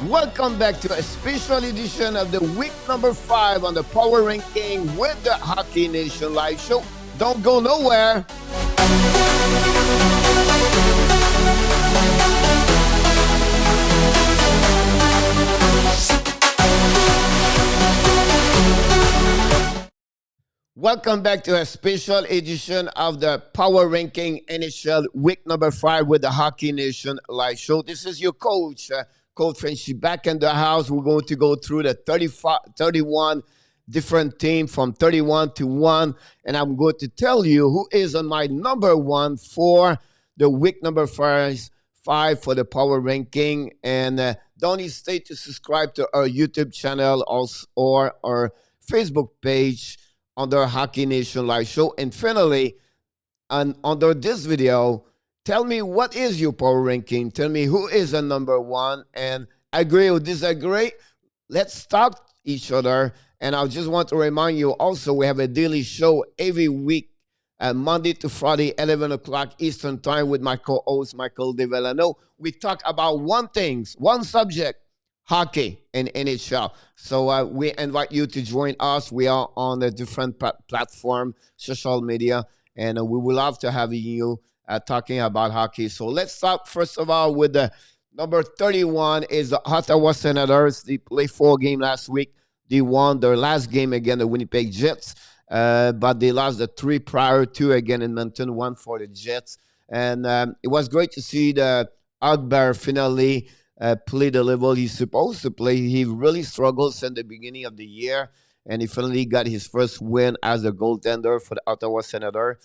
Welcome back to a special edition of the week number 5 on the Power Ranking with the Hockey Nation Live Show. Don't go nowhere. Welcome back to a special edition of the Power Ranking NHL week number 5 with the Hockey Nation Live Show. This is your coach, Coach Frenchy, back in the house. We're going to go through the 31 different teams from 31 to 1, and I'm going to tell you who is on my number 1 for the week number 5 for the Power Ranking. And don't hesitate to subscribe to our YouTube channel also, or our Facebook page under Hockey Nation Live Show. And finally, under this video, tell me what is your power ranking. Tell me who is the number 1. And agree or disagree, let's talk each other. And I just want to remind you also, we have a daily show every week, Monday to Friday, 11 o'clock Eastern Time with my co-host, Michael DeVellano. We talk about one subject, hockey and NHL. So we invite you to join us. We are on a different platform, social media, and we would love to have you talking about hockey. So let's start first of all with the number 31 is the Ottawa Senators. They played 4 games last week. They won their last game against the Winnipeg Jets, but they lost the 3 prior to again in Edmonton, 1 for the Jets. And it was great to see the Ugbear finally play the level he's supposed to play. He really struggled since the beginning of the year, and he finally got his first win as a goaltender for the Ottawa Senator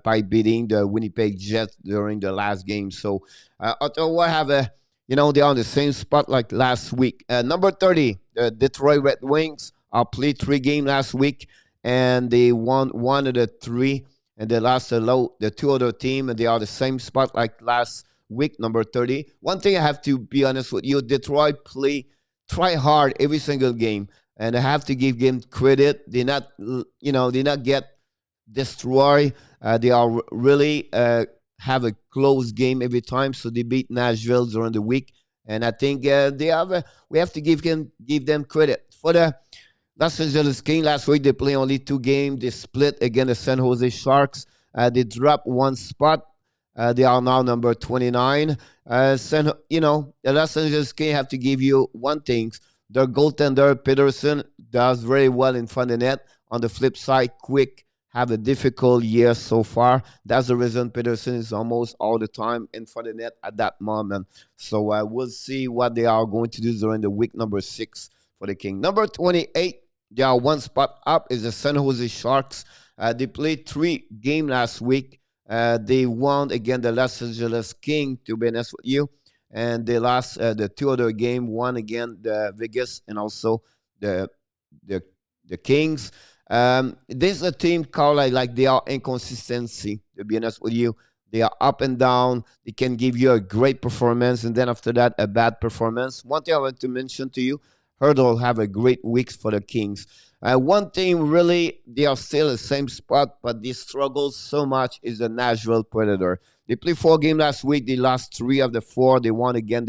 by beating the Winnipeg Jets during the last game. So Ottawa have they're on the same spot like last week. Number 30, the Detroit Red Wings played 3 games last week, and they won 1 of the 3, and they lost the 2 other team, and they are the same spot like last week, number 30. One thing I have to be honest with you, Detroit try hard every single game, and I have to give them credit. They not get destroyed. They are really have a close game every time, so they beat Nashville during the week, and I think we have to give them credit. For the Los Angeles Kings, last week they played only 2 games. They split against the San Jose Sharks. They dropped 1 spot. They are now number 29. The Los Angeles Kings have to give you one thing. Their goaltender, Peterson, does very well in front of the net. On the flip side, Quick have a difficult year so far. That's the reason Peterson is almost all the time in front of the net at that moment. So we'll see what they are going to do during the week number 6 for the Kings. Number 28, they are 1 spot up, is the San Jose Sharks. They played 3 games last week. They won against the Los Angeles Kings, to be honest with you, and they lost the 2 other games, one against the Vegas and also the Kings. This is a team called like they are inconsistency, to be honest with you. They are up and down. They can give you a great performance, and then after that, a bad performance. One thing I want to mention to you, Hurdle have a great week for the Kings. One thing really, they are still in the same spot, but they struggle so much is the Nashville Predator. They played 4 games last week. They lost 3 of the 4. They won again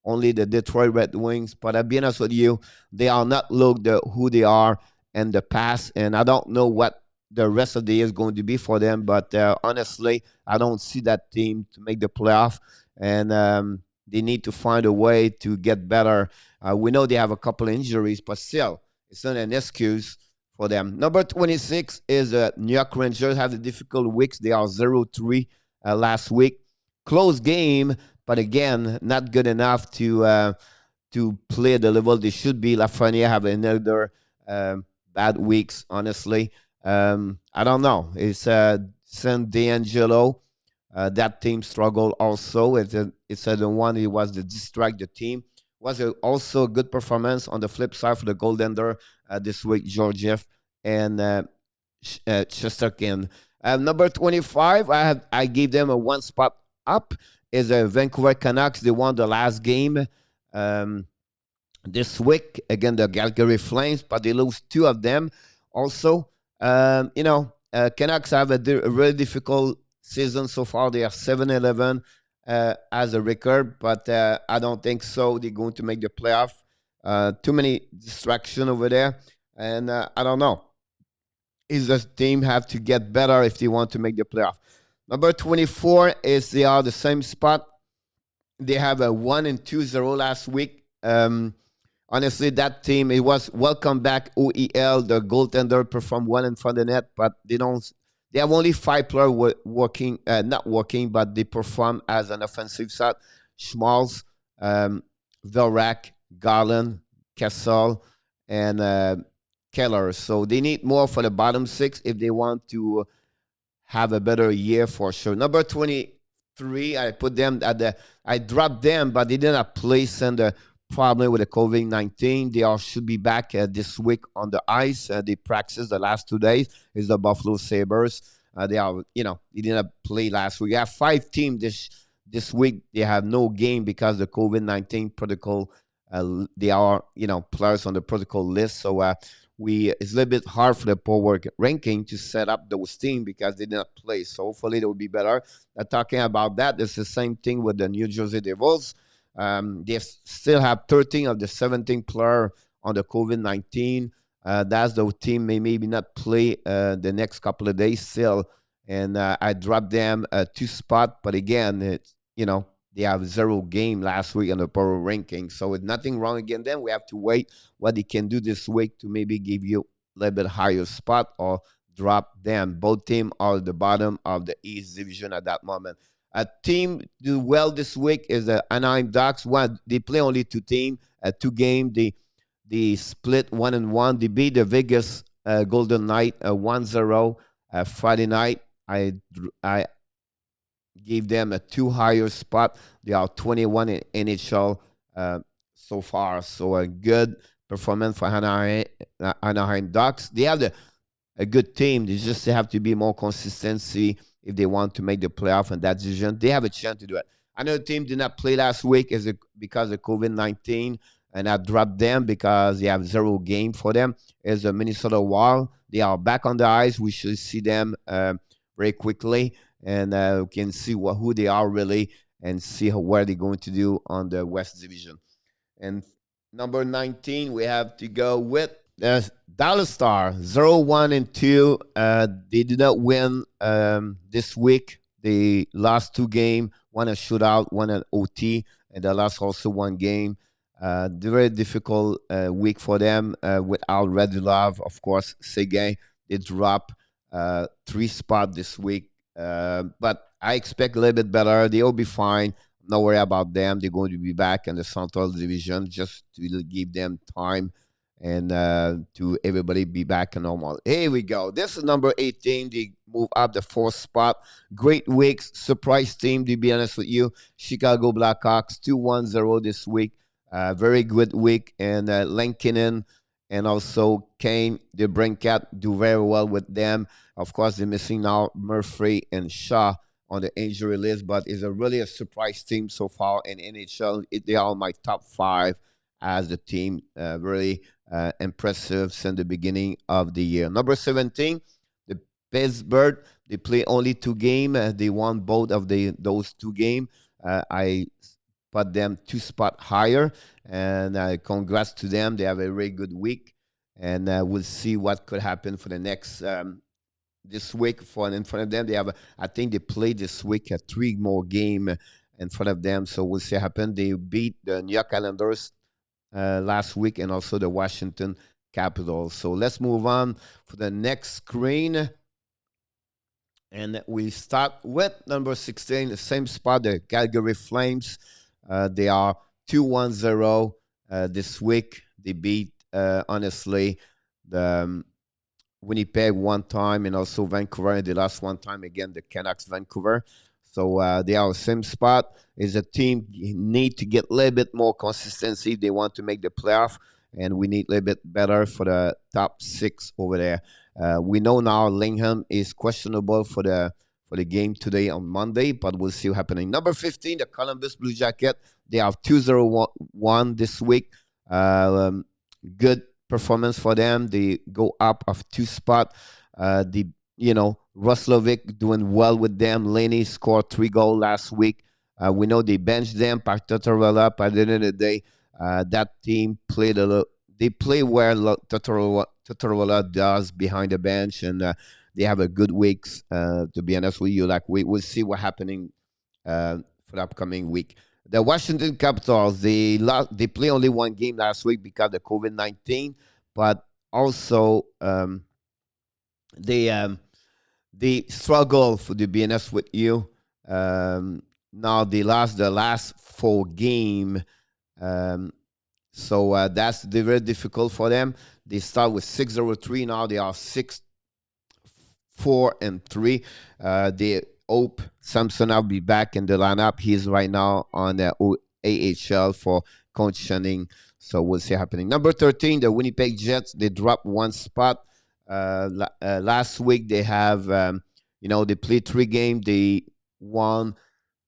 only the Detroit Red Wings. But I'll be honest with you, they are not who they are in the past, and I don't know what the rest of the year is going to be for them. But honestly, I don't see that team to make the playoff, and they need to find a way to get better. We know they have a couple of injuries, but still, it's not an excuse for them. Number 26 is New York Rangers. Have the difficult weeks. They are 0-3 last week. Close game, but again, not good enough to play at the level they should be. Lafreniere have another bad weeks, honestly. I don't know. It's San D'Angelo. That team struggled also. It's the one who was to distract the team. Was also a good performance on the flip side for the goaltender this week, Georgiev and Shesterkin. Number 25, I gave them a 1 spot up, is the Vancouver Canucks. They won the last game this week against the Calgary Flames, but they lose 2 of them. Also, Canucks have a really difficult season so far. They are 7-11. as a record, but I don't think so. They're going to make the playoff. Too many distraction over there, and I don't know. Is the team have to get better if they want to make the playoff? Number 24 is they are the same spot. They have a 1-2-0 last week. Honestly, that team, it was welcome back OEL. The goaltender performed well in front of the net, but they don't. They have only 5 players working, not working, but they perform as an offensive side. Schmalz, Velrak, Garland, Kessel, and Keller. So they need more for the bottom 6 if they want to have a better year for sure. Number 23, I put them at I dropped them, but they didn't place in the problem with the COVID-19. They all should be back this week on the ice. They practiced the last 2 days. Is the Buffalo Sabres. They are, they didn't play last week. We have 5 teams this week. They have no game because the COVID-19 protocol. They are, players on the protocol list. So it's a little bit hard for the power ranking to set up those teams because they didn't play. So hopefully they will be better. Talking about that, it's the same thing with the New Jersey Devils. They still have 13 of the 17 players on the COVID-19. That's the team may maybe not play the next couple of days still. And I dropped them 2 spot. But again, it's, they have 0 game last week on the power ranking. So it's nothing wrong again. Then we have to wait what they can do this week to maybe give you a little bit higher spot or drop them. Both teams are at the bottom of the East Division at that moment. A team do well this week is the Anaheim Ducks. They play only 2 teams, 2 games. They split 1-1. They beat the Vegas Golden Knight 1-0 Friday night. I gave them a 2 higher spot. They are 21 in NHL so far. So a good performance for Anaheim Ducks. They have a good team. They just have to be more consistency if they want to make the playoff in that division. They have a chance to do it. Another team did not play last week because of COVID-19, and I dropped them because they have 0 game for them. Is the Minnesota Wild. They are back on the ice. We should see them very quickly, and we can see who they are really and see where they're going to do on the West Division. And number 19, we have to go with the Dallas Star, 0-1-2. They did not win this week. They lost 2 games, one a shootout, one an OT, and they lost also 1 game. Very difficult week for them without Radulov, of course. Seguin, they drop 3 spots this week. But I expect a little bit better. They'll be fine. No worry about them. They're going to be back in the Central Division just to give them time and to everybody be back to normal. Here we go. This is number 18. They move up the 4th spot. Great weeks. Surprise team, to be honest with you. Chicago Blackhawks 2-1-0 this week. Very good week. And Lankinen and also Kane, the Brinkat, do very well with them. Of course, they're missing now Murphy and Shaw on the injury list, but it's really a surprise team so far in NHL. They are my top 5 as the team. Really impressive since the beginning of the year. Number 17, the Pittsburgh. They play only 2 games. They won both of those 2 games. I put them 2 spots higher, and congrats to them. They have a very good week, and we'll see what could happen for the next this week. In front of them, they have I think they play this week 3 more games in front of them, so we'll see what happens. They beat the New York Islanders last week and also the Washington Capitals. So let's move on for the next screen. And we start with number 16, the same spot, the Calgary Flames. They are 2-1-0 this week. They beat, honestly, the Winnipeg 1 time and also Vancouver. They lost 1 time again, the Canucks Vancouver. So they are the same spot. Is a team need to get a little bit more consistency. They want to make the playoff, and we need a little bit better for the top 6 over there. We know now Lingham is questionable for the game today on Monday, but we'll see what's happening. Number 15, the Columbus Blue Jacket. They have 2-0-1 this week. Good performance for them. They go up of 2 spots. Roslovic doing well with them. Laney scored 3 goals last week. We know they benched them, packed Tortorella. But at the end of the day, that team played a little. They play where Tortorella does behind the bench, and they have a good weeks. To be honest with you, like we will see what happening for the upcoming week. The Washington Capitals, they play only one game last week because of COVID-19, but also they they struggle, for to be honest with you. Now they lost the last four game, um, so that's very difficult for them. They start with 6-0-3. Now they are 6-4-3. They hope Samson will be back in the lineup. He's right now on the AHL for conditioning, so we'll see happening. Number 13, the Winnipeg Jets. They dropped one spot. Last week they have, they played three games. They won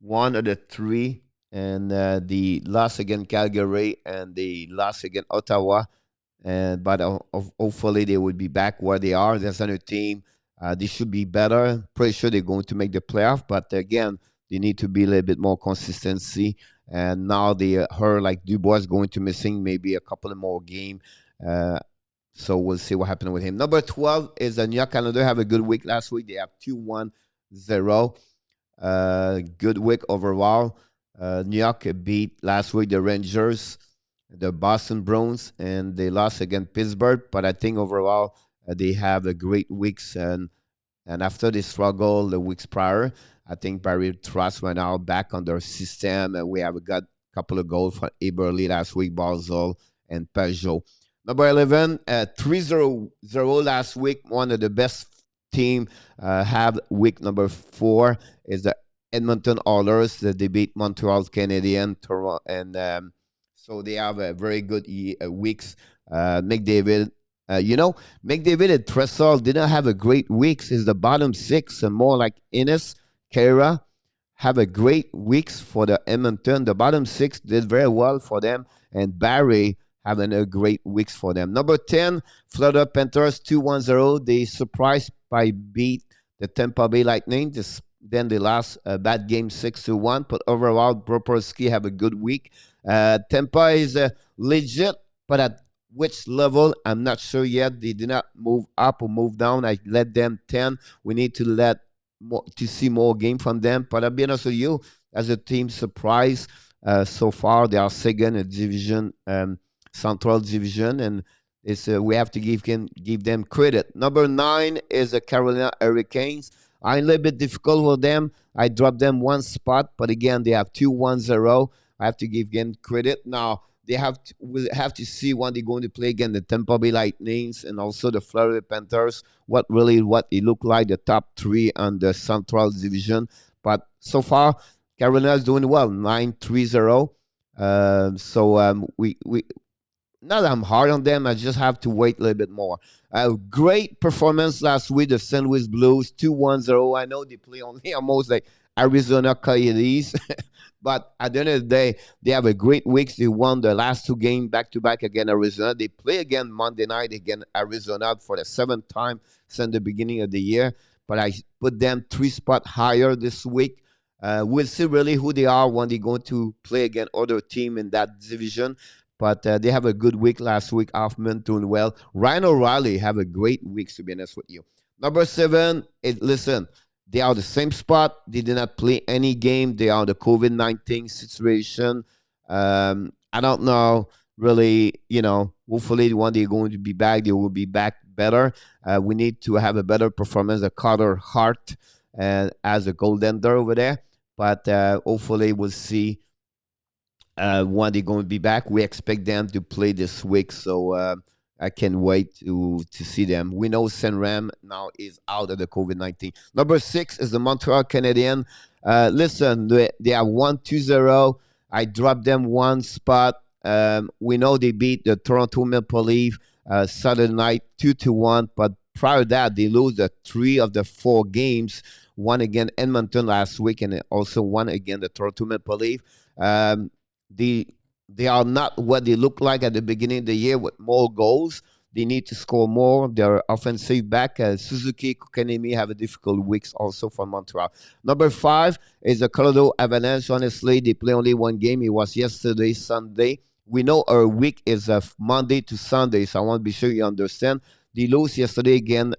one of the three, and the loss against Calgary and the loss against Ottawa. And but hopefully they will be back where they are. There's another team. They should be better. Pretty sure they're going to make the playoff, but again, they need to be a little bit more consistency. And now they heard like Dubois is going to missing maybe a couple of more game. So we'll see what happens with him. Number 12 is the New York Canada. Have a good week last week. They have 2-1-0. Good week overall. New York beat last week the Rangers, the Boston Bruins, and they lost against Pittsburgh. But I think overall they have a great weeks, and after they struggle the weeks prior, I think Barry Trust went out back on their system, and we have got a couple of goals from Eberle last week, Barzell and Peugeot. Number 11, 3-0 last week. One of the best team have week number 4 is the Edmonton Oilers. They beat Montreal Canadiens, and so they have a very good weeks. McDavid, McDavid and Tressel didn't have a great weeks. Is the bottom 6, and more like Innes, Kara have a great weeks for the Edmonton. The bottom 6 did very well for them, and Barry having a great weeks for them. Number 10, Florida Panthers 2-1-0. They surprised by beat the Tampa Bay Lightning. Then they lost a bad game 6-1. But overall, Bobrovsky have a good week. Tampa is legit, but at which level, I'm not sure yet. They did not move up or move down. I let them 10. We need to see more game from them. But I'll be honest with you, as a team surprise, so far they are second in division, Central Division, and we have to give them credit. Number 9 is the Carolina Hurricanes. I'm a little bit difficult with them. I dropped them one spot, but again, they have 2-1-0. I have to give them credit. Now, we'll have to see when they're going to play again the Tampa Bay Lightnings and also the Florida Panthers, what it looked like, the top 3 on the Central Division. But so far, Carolina is doing well, 9-3-0. We not that I'm hard on them. I just have to wait a little bit more. Great performance last week, the St. Louis Blues, 2-1-0. I know they play only almost like Arizona Coyotes, but at the end of the day, they have a great week. They won the last 2 games back-to-back against Arizona. They play again Monday night against Arizona for the 7th time since the beginning of the year, but I put them 3 spots higher this week. We'll see really who they are when they're going to play against other team in that division. But they have a good week last week. Hoffman doing well. Ryan O'Reilly have a great week, to be honest with you. Number 7, listen, they are the same spot. They did not play any game. They are the COVID-19 situation. I don't know, really, hopefully when they're going to be back, they will be back better. We need to have a better performance of Carter Hart as a goaltender over there. But hopefully we'll see when they're going to be back. We expect them to play this week, so I can't wait to see them. We know Senram now is out of the COVID-19. Number 6 is the Montreal Canadiens. Listen, they are 1-2-0. I dropped them one spot. We know they beat the Toronto Maple Leafs Saturday night 2-1, but prior to that, they lose the 3 of the 4 games. One against Edmonton last week, and also one against the Toronto Maple Leafs. They are not what they look like at the beginning of the year with more goals. They need to score more. Their offensive back, Suzuki, Kokanemi, have a difficult weeks also for Montreal. Number 5 is the Colorado Avalanche. Honestly, they play only one game. It was yesterday, Sunday. We know our week is Monday to Sunday, so I want to be sure you understand. They lose yesterday again,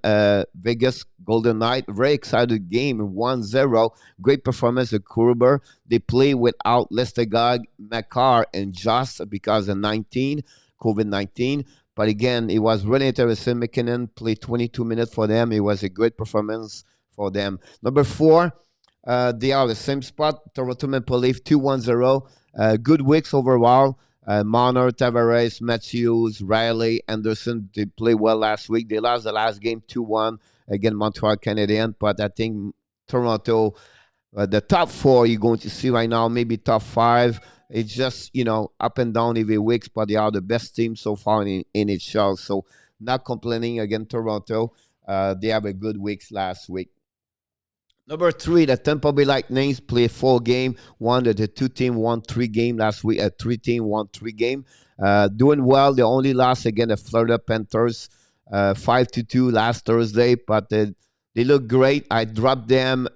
Vegas Golden Knight. Very excited game, 1-0. Great performance of Kruber. They play without Lestegard, Makar, and Joss because of COVID-19. But again, it was really interesting. McKinnon played 22 minutes for them. It was a great performance for them. Number 4, they are the same spot. Toronto Maple Leaf 2-1-0. Good weeks overall. Marner, Tavares, Matthews, Riley, Anderson, they played well last week. They lost the last game 2-1 against Montreal Canadiens, but I think Toronto, the top 4 you're going to see right now, maybe top 5. It's just, up and down every week, but they are the best team so far in NHL. So not complaining against Toronto. They have a good week last week. Number 3, the Tampa Bay Lightning played 4 games. The 2 team won 3 games last week. 3 team won 3 games. Doing well. They only lost against the Florida Panthers 5-2 last Thursday, but they look great. I dropped them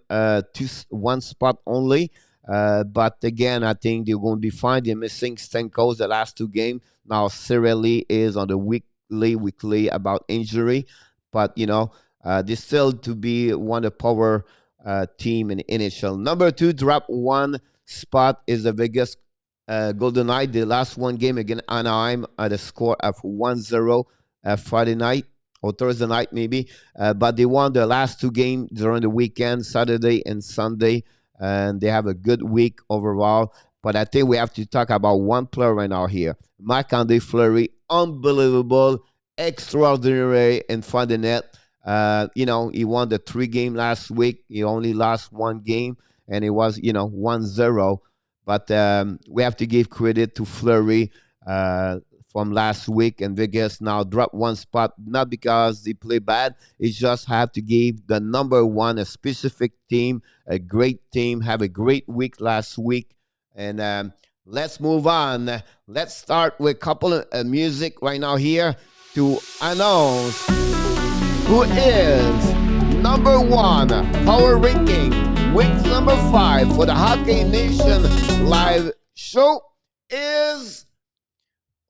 one spot only. But again, I think they're going to be fine. They're missing Stamkos the last 2 games. Now, Cirelli is on the weekly about injury. But, they still to be one of the power team in NHL. Number 2, drop 1 spot is the Vegas Golden Knight. They lost 1 game against Anaheim at a score of 1-0 Friday night or Thursday night maybe. But they won the last 2 games during the weekend, Saturday and Sunday. And they have a good week overall. But I think we have to talk about one player right now here. Marc-Andre Fleury, unbelievable, extraordinary in front of the net. He won the 3 game last week. He only lost 1 game, and it was, 1-0. But we have to give credit to Fleury from last week, and Vegas now dropped 1 spot, not because they play bad. It's just have to give the number 1, a specific team, a great team, have a great week last week. And let's move on. Let's start with a couple of music right now here to announce who is number 1 power ranking, week number 5 for the Hockey Nation live show is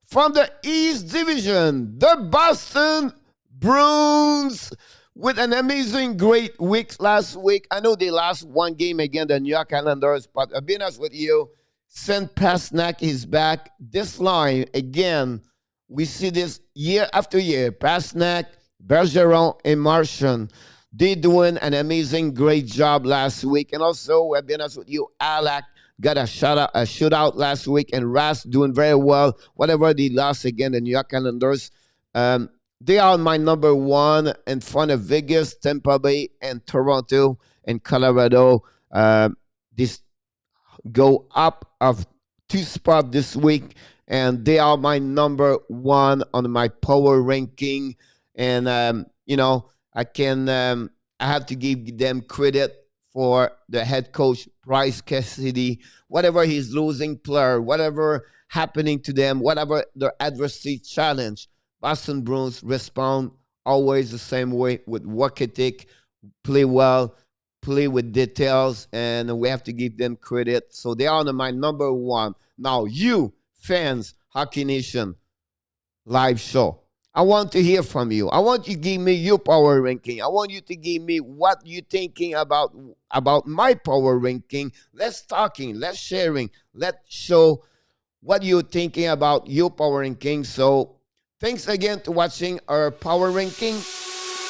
from the East Division, the Boston Bruins, with an amazing great week last week. I know they lost 1 game against the New York Islanders, but I'll be honest with you, since Pastrnak is back, this line, again, we see this year after year. Pastrnak, Bergeron, and Marchand, they doing an amazing, great job last week. And also, I'll be honest with you, Alak got a shootout last week, and Ras doing very well. Whatever they lost again, the New York Islanders, they are my number 1 in front of Vegas, Tampa Bay, and Toronto and Colorado. This go up of 2 spots this week, and they are my number 1 on my power ranking. And I have to give them credit for the head coach Bryce Cassidy. Whatever he's losing player, whatever happening to them, whatever their adversity challenge, Boston Bruins respond always the same way, with work ethic, play well, play with details, and we have to give them credit. So they are my number 1. Now, you fans, Hockey Nation live show, I want to hear from you. I want you to give me your power ranking. I want you to give me what you're thinking about my power ranking. Let's talking, let's sharing, let's show what you're thinking about your power ranking. So thanks again to watching our power ranking.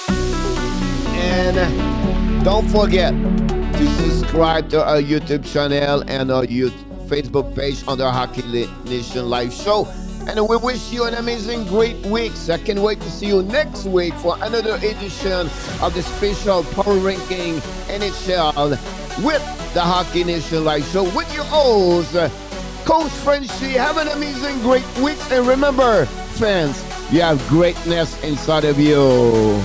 And don't forget to subscribe to our YouTube channel and our Facebook page under Hockey Nation Live Show. And we wish you an amazing, great week. So I can't wait to see you next week for another edition of the special Power Ranking NHL with the Hockey Nation Live Show with your host, Coach Frenchy. Have an amazing, great week. And remember, fans, you have greatness inside of you.